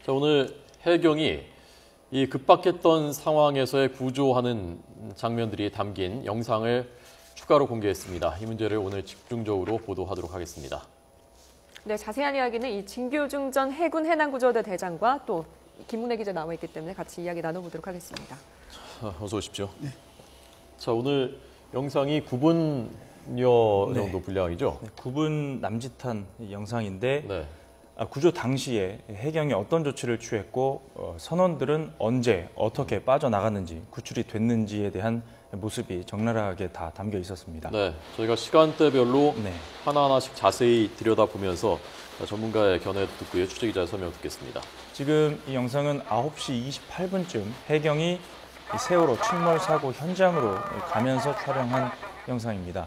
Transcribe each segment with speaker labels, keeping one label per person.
Speaker 1: 자, 오늘 해경이 이 급박했던 상황에서의 구조하는 장면들이 담긴 영상을 추가로 공개했습니다. 이 문제를 오늘 집중적으로 보도하도록 하겠습니다.
Speaker 2: 네, 자세한 이야기는 이 진교중 전 해군 해남구조대 대장과 또 김문혜 기자 나와 있기 때문에 같이 이야기 나눠보도록 하겠습니다.
Speaker 1: 자, 어서 오십시오. 네. 자, 오늘 영상이 9분여 정도 분량이죠?
Speaker 3: 네, 9분 남짓한 영상인데
Speaker 1: 네.
Speaker 3: 구조 당시에 해경이 어떤 조치를 취했고 선원들은 언제 어떻게 빠져나갔는지 구출이 됐는지에 대한 모습이 적나라하게 다 담겨 있었습니다.
Speaker 1: 네, 저희가 시간대별로
Speaker 3: 네.
Speaker 1: 하나하나씩 자세히 들여다보면서 전문가의 견해도 듣고요. 취재기자의 설명 듣겠습니다.
Speaker 3: 지금 이 영상은 9시 28분쯤 해경이 이 세월호 침몰 사고 현장으로 가면서 촬영한 영상입니다.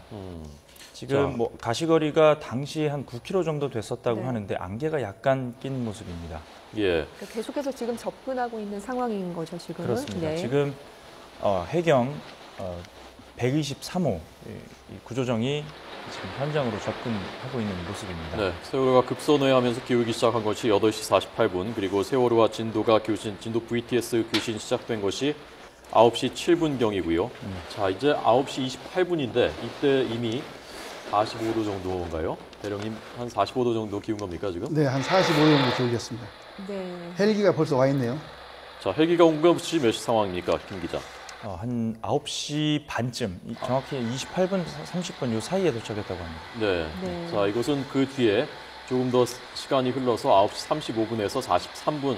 Speaker 3: 지금 뭐 가시거리가 당시에 한 9km 정도 됐었다고
Speaker 2: 네.
Speaker 3: 하는데 안개가 약간 낀 모습입니다.
Speaker 1: 예.
Speaker 2: 그러니까 계속해서 지금 접근하고 있는 상황인 거죠, 지금은?
Speaker 3: 그렇습니다.
Speaker 2: 네.
Speaker 3: 지금 해경 123호 이 구조정이 지금 현장으로 접근하고 있는 모습입니다.
Speaker 1: 네, 세월호가 급선회하면서 기울기 시작한 것이 8시 48분, 그리고 세월호와 진도 VTS 교신 시작된 것이 9시 7분경이고요. 자, 이제 9시 28분인데 이때 이미 45도 정도인가요? 대령님, 한 45도 정도 기운 겁니까, 지금?
Speaker 4: 네, 한 45도 정도 기울겠습니다.
Speaker 2: 네.
Speaker 4: 헬기가 벌써 와 있네요.
Speaker 1: 자, 헬기가 온 것이 몇 시 상황입니까, 김 기자?
Speaker 3: 한 9시 반쯤, 정확히 28분, 30분 이 사이에 도착했다고 합니다.
Speaker 1: 네.
Speaker 2: 네.
Speaker 1: 자, 이것은 그 뒤에 조금 더 시간이 흘러서 9시 35분에서 43분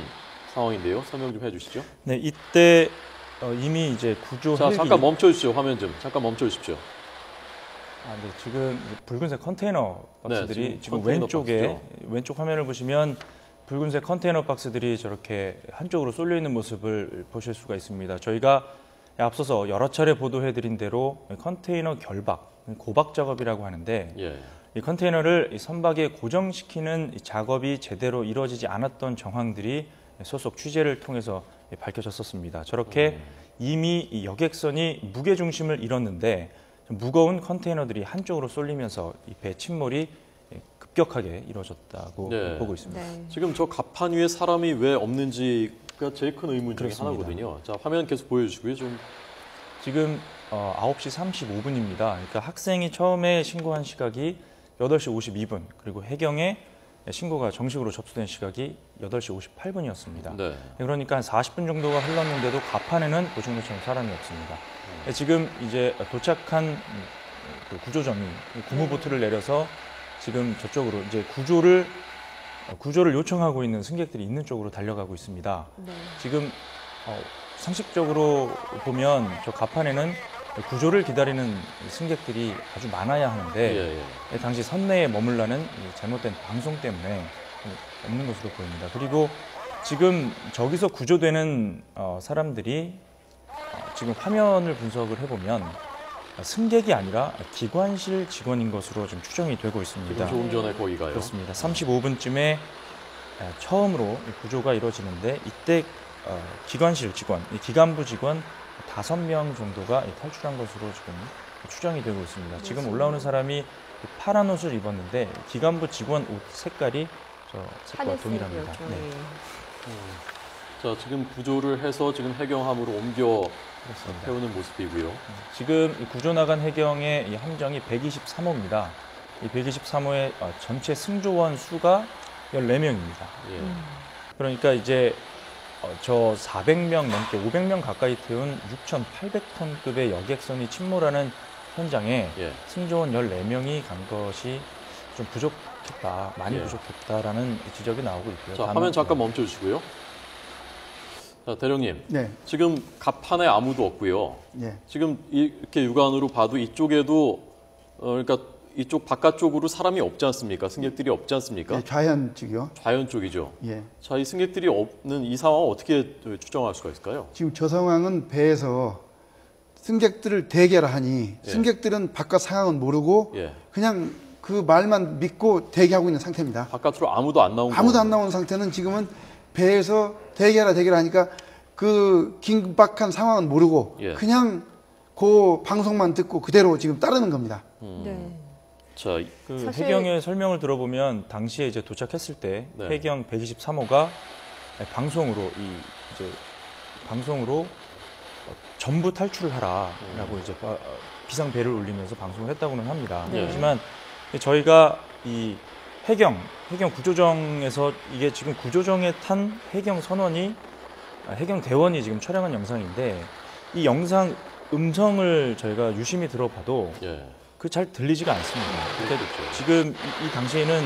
Speaker 1: 상황인데요. 설명 좀 해주시죠.
Speaker 3: 네, 이때 이미 이제 구조
Speaker 1: 자,
Speaker 3: 헬기...
Speaker 1: 잠깐 멈춰주십시오. 화면 좀. 잠깐 멈춰주십시오.
Speaker 3: 네, 지금 붉은색 컨테이너 박스들이
Speaker 1: 네,
Speaker 3: 지금
Speaker 1: 컨테이너
Speaker 3: 왼쪽에
Speaker 1: 박스죠.
Speaker 3: 왼쪽 화면을 보시면 붉은색 컨테이너 박스들이 저렇게 한쪽으로 쏠려 있는 모습을 보실 수가 있습니다. 저희가 앞서서 여러 차례 보도해드린 대로 컨테이너 결박, 고박 작업이라고 하는데
Speaker 1: 예.
Speaker 3: 이 컨테이너를 이 선박에 고정시키는 이 작업이 제대로 이루어지지 않았던 정황들이 소속 취재를 통해서 밝혀졌었습니다. 저렇게 이미 이 여객선이 무게 중심을 잃었는데 무거운 컨테이너들이 한쪽으로 쏠리면서 이 배 침몰이 급격하게 이루어졌다고
Speaker 1: 네.
Speaker 3: 보고 있습니다.
Speaker 2: 네.
Speaker 1: 지금 저 갑판 위에 사람이 왜 없는지가 제일 큰 의문 중에
Speaker 3: 그렇습니다.
Speaker 1: 하나거든요. 자, 화면 계속 보여주시고요. 좀.
Speaker 3: 지금 9시 35분입니다. 그러니까 학생이 처음에 신고한 시각이 8시 52분, 그리고 해경에 신고가 정식으로 접수된 시각이 8시 58분이었습니다.
Speaker 1: 네.
Speaker 3: 그러니까 한 40분 정도가 흘렀는데도 갑판에는 보시는 사람이 없습니다. 지금 이제 도착한 그 구조정이 고무보트를 내려서 지금 저쪽으로 이제 구조를 요청하고 있는 승객들이 있는 쪽으로 달려가고 있습니다.
Speaker 2: 네.
Speaker 3: 지금 상식적으로 보면 저 갑판에는 구조를 기다리는 승객들이 아주 많아야 하는데 당시 선내에 머물라는 잘못된 방송 때문에 없는 것으로 보입니다. 그리고 지금 저기서 구조되는 사람들이 지금 화면을 분석을 해보면 승객이 아니라 기관실 직원인 것으로 좀 추정이 되고 있습니다.
Speaker 1: 조금 전에 거기가요.
Speaker 3: 그렇습니다. 35분쯤에 처음으로 구조가 이루어지는데 이때 기관실 직원, 기관부 직원 5명 정도가 탈출한 것으로 지금 추정이 되고 있습니다. 지금 올라오는 사람이 파란 옷을 입었는데 기관부 직원 옷 색깔이 저 색과 동일합니다. 네.
Speaker 1: 자, 지금 구조를 해서 지금 해경함으로 옮겨 태우는 모습이고요.
Speaker 3: 지금 구조 나간 해경의 이 함정이 123호입니다. 이 123호의 전체 승조원 수가 14명입니다.
Speaker 1: 예.
Speaker 3: 그러니까 이제 저 400명 넘게 500명 가까이 태운 6,800톤급의 여객선이 침몰하는 현장에 승조원 14명이 간 것이 좀 부족했다, 많이 부족했다라는 지적이 나오고 있고요.
Speaker 1: 자, 화면 잠깐 멈춰주시고요. 자, 대령님.
Speaker 4: 네.
Speaker 1: 지금 갑판에 아무도 없고요.
Speaker 4: 네.
Speaker 1: 지금 이렇게 육안으로 봐도 이쪽에도 그러니까 이쪽 바깥쪽으로 사람이 없지 않습니까? 승객들이 없지 않습니까?
Speaker 4: 네, 좌현 쪽이요.
Speaker 1: 좌현 쪽이죠.
Speaker 4: 예.
Speaker 1: 자, 이 승객들이 없는 이 상황을 어떻게 추정할 수가 있을까요?
Speaker 4: 지금 저 상황은 배에서 승객들을 대기하라 하니 승객들은 바깥 상황은 모르고 그냥 그 말만 믿고 대기하고 있는 상태입니다.
Speaker 1: 바깥으로 아무도 안 나온
Speaker 4: 아무도 안 나온 상태는 지금은 배에서 대기하라 하니까 그 긴박한 상황은 모르고 그냥 그 방송만 듣고 그대로 지금 따르는 겁니다.
Speaker 2: 네.
Speaker 1: 자,
Speaker 3: 그 해경의 설명을 들어보면 당시에 이제 도착했을 때 해경 123호가 방송으로 전부 탈출을 하라라고 이제 비상 벨을 울리면서 방송을 했다고는 합니다.
Speaker 2: 네.
Speaker 3: 하지만 저희가 이 해경 구조정에서 이게 지금 구조정에 탄 해경 대원이 지금 촬영한 영상인데 이 영상 음성을 저희가 유심히 들어봐도 그 잘 들리지가 않습니다. 그러니까 지금 이 당시에는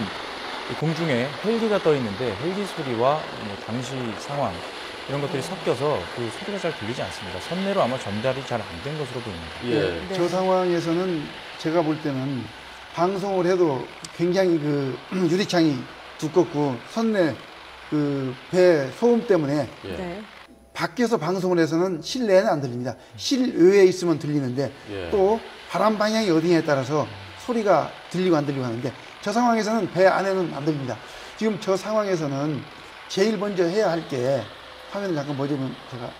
Speaker 3: 공중에 헬기가 떠 있는데 헬기 소리와 당시 상황 이런 것들이 섞여서 그 소리가 잘 들리지 않습니다. 선내로 아마 전달이 잘 안 된 것으로 보입니다.
Speaker 4: 저 상황에서는 제가 볼 때는 방송을 해도 굉장히 그 유리창이 두껍고 선내 그 배 소음 때문에
Speaker 2: 네.
Speaker 4: 밖에서 방송을 해서는 실내에는 안 들립니다. 실외에 있으면 들리는데 또 바람 방향이 어디냐에 따라서 소리가 들리고 안 들리고 하는데 저 상황에서는 배 안에는 안 들립니다. 지금 저 상황에서는 제일 먼저 해야 할 게 화면을 잠깐 보여주면 제가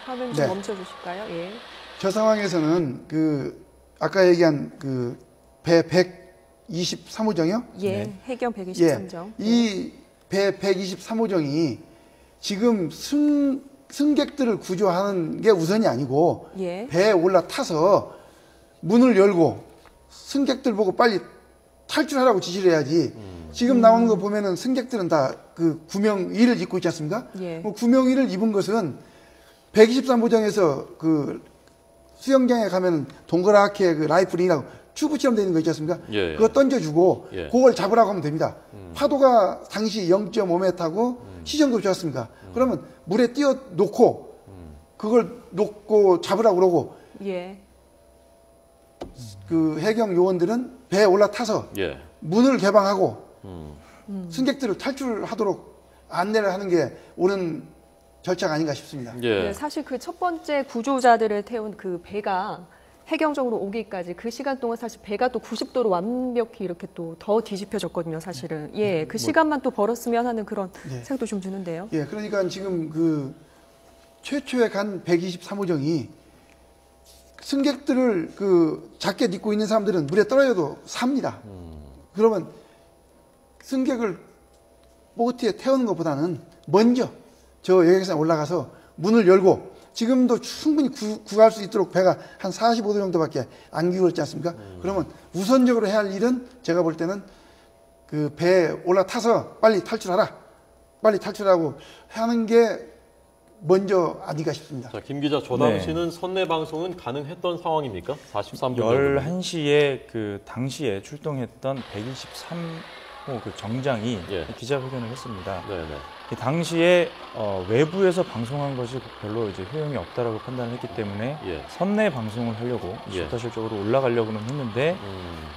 Speaker 2: 화면 좀 멈춰주실까요? 예.
Speaker 4: 저 상황에서는 그 아까 얘기한 그 배 123호정이요?
Speaker 2: 예, 해경 123정.
Speaker 4: 이 배 123호정이 지금 승객들을 구조하는 게 우선이 아니고 배에 올라타서 문을 열고 승객들 보고 빨리 탈출하라고 지시를 해야지. 지금 나오는 거 보면은 승객들은 다 그 구명의를 입고 있지 않습니까? 구명의를 입은 것은 123호정에서 그 수영장에 가면 동그랗게 그 라이플이라고 튜브처럼 되어 있는 거 있지 않습니까? 그거 던져주고 그걸 잡으라고 하면 됩니다. 파도가 당시 0.5m고 시정도 좋았습니까? 그러면 물에 띄워 놓고 그걸 놓고 잡으라고 그러고 그 해경 요원들은 배에 올라타서 문을 개방하고 승객들을 탈출하도록 안내를 하는 게 옳은 절차가 아닌가 싶습니다.
Speaker 2: 사실 그 첫 번째 구조자들을 태운 그 배가 해경적으로 오기까지 그 시간 동안 사실 배가 또 90도로 완벽히 이렇게 또 더 뒤집혀졌거든요, 사실은. 그 시간만 또 벌었으면 하는 그런 생각도 좀 드는데요.
Speaker 4: 그러니까 지금 그 최초에 간 123호정이 승객들을 그 자켓 입고 있는 사람들은 물에 떨어져도 삽니다. 그러면 승객을 보트에 태우는 것보다는 먼저 저 여객선에 올라가서 문을 열고 지금도 충분히 구할 수 있도록 배가 한 45도 정도밖에 안 기울었지 않습니까? 그러면 우선적으로 해야 할 일은 제가 볼 때는 그 배에 올라타서 빨리 탈출하라. 빨리 탈출하고 하는 게 먼저 아닌가 싶습니다.
Speaker 1: 자, 김 기자, 저 당시는 선내 방송은 가능했던 상황입니까? 43분
Speaker 3: 11시에 그 당시에 출동했던 123호 그 정장이 기자회견을 했습니다. 그 당시에 외부에서 방송한 것이 별로 이제 효용이 없다라고 판단을 했기 때문에 선내 방송을 하려고 수타실적으로 올라가려고는 했는데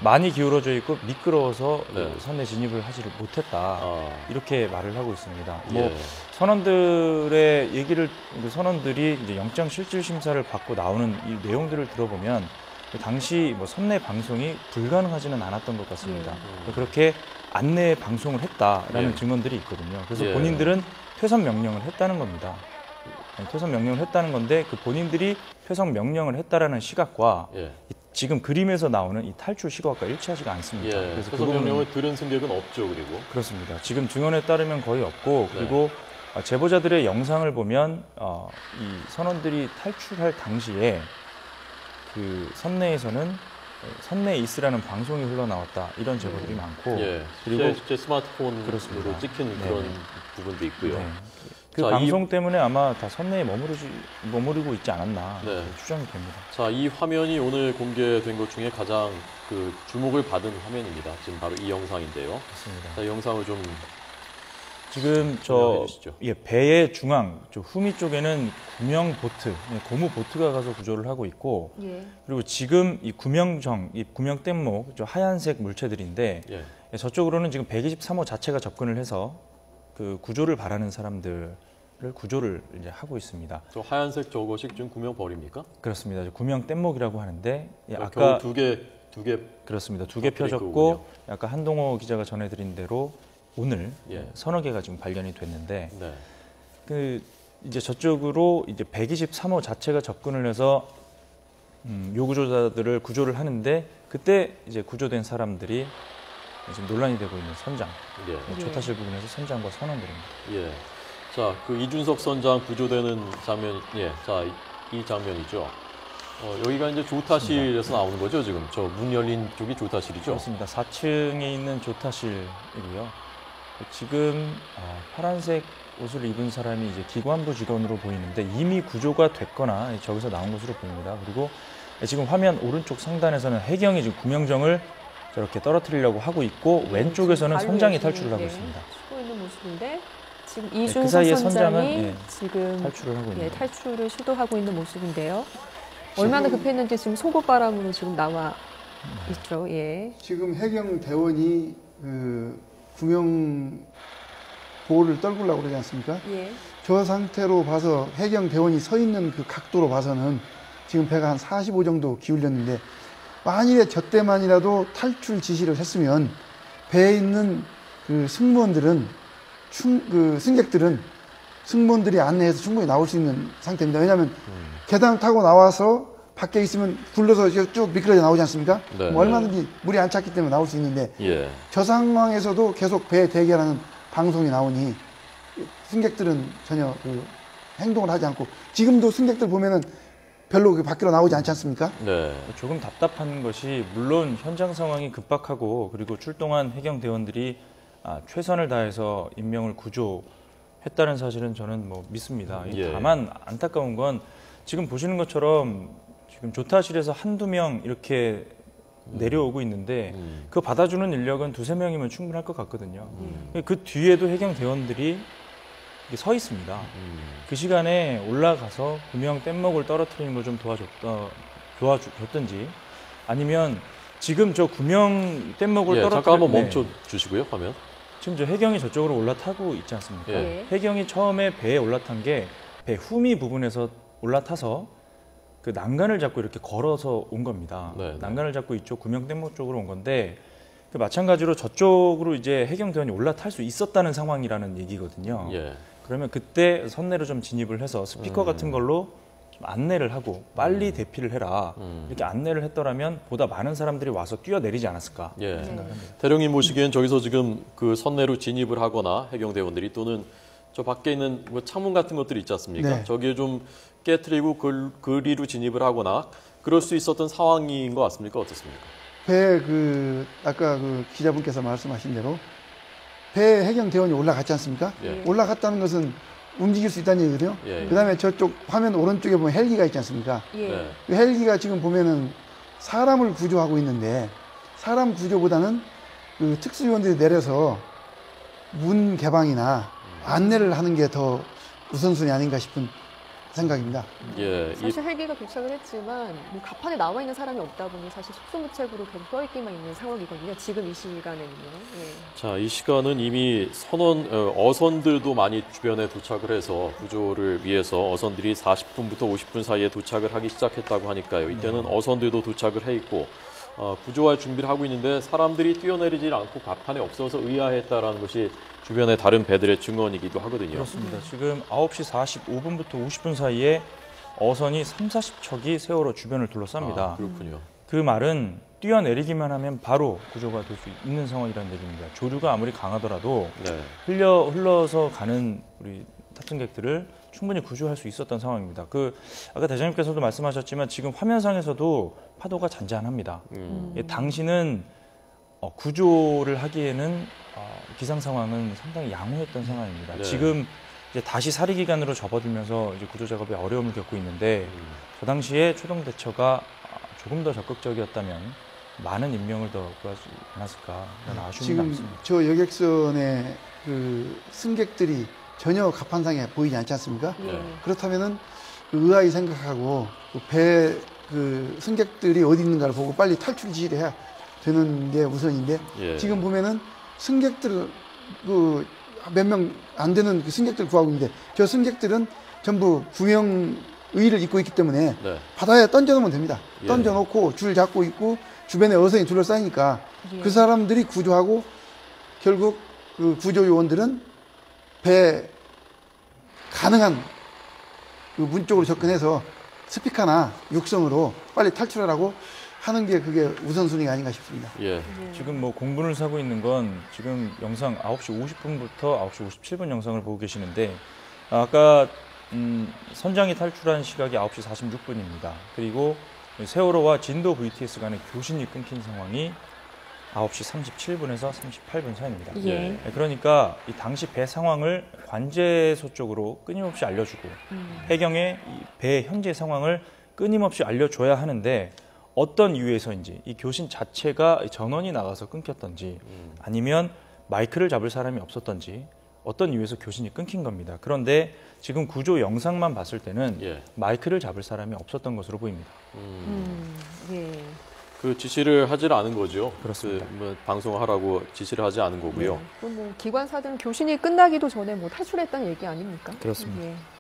Speaker 3: 많이 기울어져 있고 미끄러워서 선내 진입을 하지를 못했다. 이렇게 말을 하고 있습니다. 뭐 선원들의 얘기를 선원들이 이제 영장 실질 심사를 받고 나오는 이 내용들을 들어보면 당시 뭐 선내 방송이 불가능하지는 않았던 것 같습니다. 그렇게 안내 방송을 했다라는 증언들이 있거든요. 그래서 본인들은 퇴선 명령을 했다는 겁니다. 퇴선 명령을 했다는 건데 그 본인들이 퇴선 명령을 했다라는 시각과 지금 그림에서 나오는 이 탈출 시각과 일치하지가 않습니다.
Speaker 1: 그래서 퇴선 명령을 들은 승객은 없죠, 그리고
Speaker 3: 그렇습니다. 지금 증언에 따르면 거의 없고 그리고 제보자들의 영상을 보면 이 선원들이 탈출할 당시에 그 선내에서는 선내에 있으라는 방송이 흘러나왔다 이런 제보들이 많고
Speaker 1: 그리고 실제 스마트폰으로
Speaker 3: 그렇습니다.
Speaker 1: 찍힌 그런 부분도 있고요.
Speaker 3: 그 방송 때문에 아마 다 선내에 머무르고 있지 않았나 추정이 됩니다.
Speaker 1: 자, 이 화면이 오늘 공개된 것 중에 가장 그 주목을 받은 화면입니다. 지금 바로 이 영상인데요.
Speaker 3: 맞습니다.
Speaker 1: 자, 이 영상을 좀
Speaker 3: 지금 배의 중앙, 후미 쪽에는 구명 보트, 고무 보트가 가서 구조를 하고 있고, 그리고 지금 이 구명정, 이 구명 뗏목, 하얀색 물체들인데, 저쪽으로는 지금 123호 자체가 접근을 해서 그 구조를 바라는 사람들을 구조를 이제 하고 있습니다.
Speaker 1: 저 하얀색 저것이 지금 구명벌입니까?
Speaker 3: 그렇습니다. 구명 뗏목이라고 하는데,
Speaker 1: 아까 두 개
Speaker 3: 그렇습니다. 두 개 펴졌고, 아까 한동호 기자가 전해드린 대로. 오늘 서너 개가 지금 발견이 됐는데 그 이제 저쪽으로 이제 123호 자체가 접근을 해서 요구조자들을 구조를 하는데 그때 이제 구조된 사람들이 지금 논란이 되고 있는 선장,
Speaker 1: 예.
Speaker 3: 조타실 부분에서 선장과 선원들입니다.
Speaker 1: 예. 자, 그 이준석 선장 구조되는 장면, 예. 자, 이 장면이죠. 여기가 이제 조타실에서 나오는 거죠, 지금. 저 문 열린 쪽이 조타실이죠.
Speaker 3: 그렇습니다. 4층에 있는 조타실이고요. 지금 파란색 옷을 입은 사람이 이제 기관부 직원으로 보이는데 이미 구조가 됐거나 저기서 나온 것으로 보입니다. 그리고 지금 화면 오른쪽 상단에서는 해경이 지금 구명정을 저렇게 떨어뜨리려고 하고 있고 왼쪽에서는 선장이 탈출을 하고 있습니다.
Speaker 2: 치고 있는 모습인데 지금
Speaker 3: 그
Speaker 2: 이준석
Speaker 3: 사이에
Speaker 2: 선장이 지금
Speaker 3: 탈출을 하고 있는
Speaker 2: 탈출을 시도하고 있는 모습인데요. 얼마나 급했는지 지금 속옷바람으로 지금 나와 있죠. 예.
Speaker 4: 지금 해경 대원이 그 구명 보호를 떨구려고 그러지 않습니까?
Speaker 2: 예.
Speaker 4: 저 상태로 봐서 해경 대원이 서 있는 그 각도로 봐서는 지금 배가 한 45 정도 기울였는데 만일에 저 때만이라도 탈출 지시를 했으면 배에 있는 그 승무원들은 승무원들이 안내해서 충분히 나올 수 있는 상태입니다. 왜냐하면 계단 타고 나와서 밖에 있으면 굴러서 쭉 미끄러져 나오지 않습니까?
Speaker 1: 네,
Speaker 4: 뭐 얼마든지 물이 안 찼기 때문에 나올 수 있는데
Speaker 1: 예.
Speaker 4: 저 상황에서도 계속 배 대기하는 방송이 나오니 승객들은 전혀 그 행동을 하지 않고 지금도 승객들 보면은 별로 그 밖으로 나오지 않지 않습니까?
Speaker 1: 네.
Speaker 3: 조금 답답한 것이 물론 현장 상황이 급박하고 그리고 출동한 해경 대원들이 최선을 다해서 인명을 구조했다는 사실은 저는 뭐 믿습니다.
Speaker 1: 예.
Speaker 3: 다만 안타까운 건 지금 보시는 것처럼 지금 조타실에서 한두 명 이렇게 내려오고 있는데 그거 받아주는 인력은 두세 명이면 충분할 것 같거든요. 그 뒤에도 해경 대원들이 서 있습니다. 그 시간에 올라가서 구명 뗏목을 떨어뜨리는 걸 좀 도와줬든지 아니면 지금 저 구명 뗏목을 떨어뜨리는
Speaker 1: 잠깐 한번 멈춰 주시고요, 화면.
Speaker 3: 지금 저 해경이 저쪽으로 올라타고 있지 않습니까?
Speaker 1: 예.
Speaker 3: 해경이 처음에 배에 올라탄 게 배 후미 부분에서 올라타서 그 난간을 잡고 이렇게 걸어서 온 겁니다.
Speaker 1: 네, 네.
Speaker 3: 난간을 잡고 이쪽 구명 뗏목 쪽으로 온 건데 그 마찬가지로 저쪽으로 이제 해경 대원이 올라탈 수 있었다는 상황이라는 얘기거든요.
Speaker 1: 예.
Speaker 3: 그러면 그때 선내로 좀 진입을 해서 스피커 같은 걸로 좀 안내를 하고 빨리 대피를 해라 이렇게 안내를 했더라면 보다 많은 사람들이 와서 뛰어내리지 않았을까
Speaker 1: 예.
Speaker 3: 생각합니다.
Speaker 1: 대령님 보시기엔 저기서 지금 그 선내로 진입을 하거나 해경대원들이 또는 저 밖에 있는 뭐 창문 같은 것들이 있지 않습니까?
Speaker 4: 네.
Speaker 1: 저기에 좀 깨트리고 그리로 진입을 하거나 그럴 수 있었던 상황인 것 같습니까? 어떻습니까?
Speaker 4: 배 아까 그 기자분께서 말씀하신 대로 배에 해경 대원이 올라갔지 않습니까?
Speaker 1: 예.
Speaker 4: 올라갔다는 것은 움직일 수 있다는 얘기거든요.
Speaker 1: 예.
Speaker 4: 그다음에 저쪽 화면 오른쪽에 보면 헬기가 있지 않습니까?
Speaker 2: 예.
Speaker 1: 네.
Speaker 4: 그 헬기가 지금 보면은 사람을 구조하고 있는데 사람 구조보다는 그 특수요원들이 내려서 문 개방이나 안내를 하는 게 더 우선순위 아닌가 싶은 생각입니다.
Speaker 1: 예.
Speaker 2: 사실 헬기가 도착을 했지만 뭐 갑판에 나와 있는 사람이 없다 보니 사실 속수무책으로 계속 서 있기만 있는 상황이거든요. 지금 이 시간에는요. 예.
Speaker 1: 자, 이 시간은 이미 어선들도 많이 주변에 도착을 해서 구조를 위해서 어선들이 40분부터 50분 사이에 도착을 하기 시작했다고 하니까요. 이때는 어선들도 도착을 해 있고 구조할 준비를 하고 있는데 사람들이 뛰어내리질 않고 갑판에 없어서 의아했다라는 것이 주변의 다른 배들의 증언이기도 하거든요.
Speaker 3: 그렇습니다. 지금 9시 45분부터 50분 사이에 어선이 30-40척이 세월호 주변을 둘러쌉니다.
Speaker 1: 그렇군요.
Speaker 3: 그 말은 뛰어내리기만 하면 바로 구조가 될 수 있는 상황이라는 얘기입니다. 조류가 아무리 강하더라도
Speaker 1: 네.
Speaker 3: 흘러서 가는 우리 탑승객들을 충분히 구조할 수 있었던 상황입니다. 아까 대장님께서도 말씀하셨지만 지금 화면상에서도 파도가 잔잔합니다. 당시는 구조를 하기에는 기상 상황은 상당히 양호했던 상황입니다.
Speaker 1: 네.
Speaker 3: 지금 이제 다시 사리 기간으로 접어들면서 이제 구조 작업에 어려움을 겪고 있는데 저 당시에 초동 대처가 조금 더 적극적이었다면 많은 인명을 더 구하지 않았을까라는 아쉬움이
Speaker 4: 지금
Speaker 3: 남습니다.
Speaker 4: 저 여객선의 그 승객들이 전혀 갑판상에 보이지 않지 않습니까?
Speaker 2: 예.
Speaker 4: 그렇다면은 의아히 생각하고 그 승객들이 어디 있는가를 보고 빨리 탈출 지시를 해야 되는 게 우선인데
Speaker 1: 예.
Speaker 4: 지금 보면은 승객들 몇 명 안 되는 그 승객들 구하고 있는데 저 승객들은 전부 구명 의를 입고 있기 때문에
Speaker 1: 네.
Speaker 4: 바다에 던져놓으면 됩니다.
Speaker 1: 예.
Speaker 4: 던져놓고 줄 잡고 있고 주변에 어선이 둘러싸이니까
Speaker 2: 예.
Speaker 4: 그 사람들이 구조하고 결국 그 구조 요원들은 배 가능한 그 문 쪽으로 접근해서 스피커나 육성으로 빨리 탈출하라고 하는 게 그게 우선순위가 아닌가 싶습니다.
Speaker 1: 예.
Speaker 3: 지금 뭐 공분을 사고 있는 건 지금 영상 9시 50분부터 9시 57분 영상을 보고 계시는데 아까 선장이 탈출한 시각이 9시 46분입니다. 그리고 세월호와 진도 VTS 간의 교신이 끊긴 상황이 9시 37분에서 38분 사이입니다.
Speaker 2: 예.
Speaker 3: 그러니까 이 당시 배 상황을 관제소 쪽으로 끊임없이 알려주고 해경에 이 배 현재 상황을 끊임없이 알려줘야 하는데 어떤 이유에서인지 이 교신 자체가 전원이 나가서 끊겼던지 아니면 마이크를 잡을 사람이 없었던지 어떤 이유에서 교신이 끊긴 겁니다. 그런데 지금 구조 영상만 봤을 때는
Speaker 1: 예.
Speaker 3: 마이크를 잡을 사람이 없었던 것으로 보입니다.
Speaker 2: 예.
Speaker 1: 그 지시를 하질 않은 거죠.
Speaker 3: 그렇습니다.
Speaker 1: 뭐 방송을 하라고 지시를 하지 않은 거고요.
Speaker 2: 뭐 기관사들은 교신이 끝나기도 전에 뭐 탈출했다는 얘기 아닙니까?
Speaker 3: 그렇습니다.
Speaker 2: 예.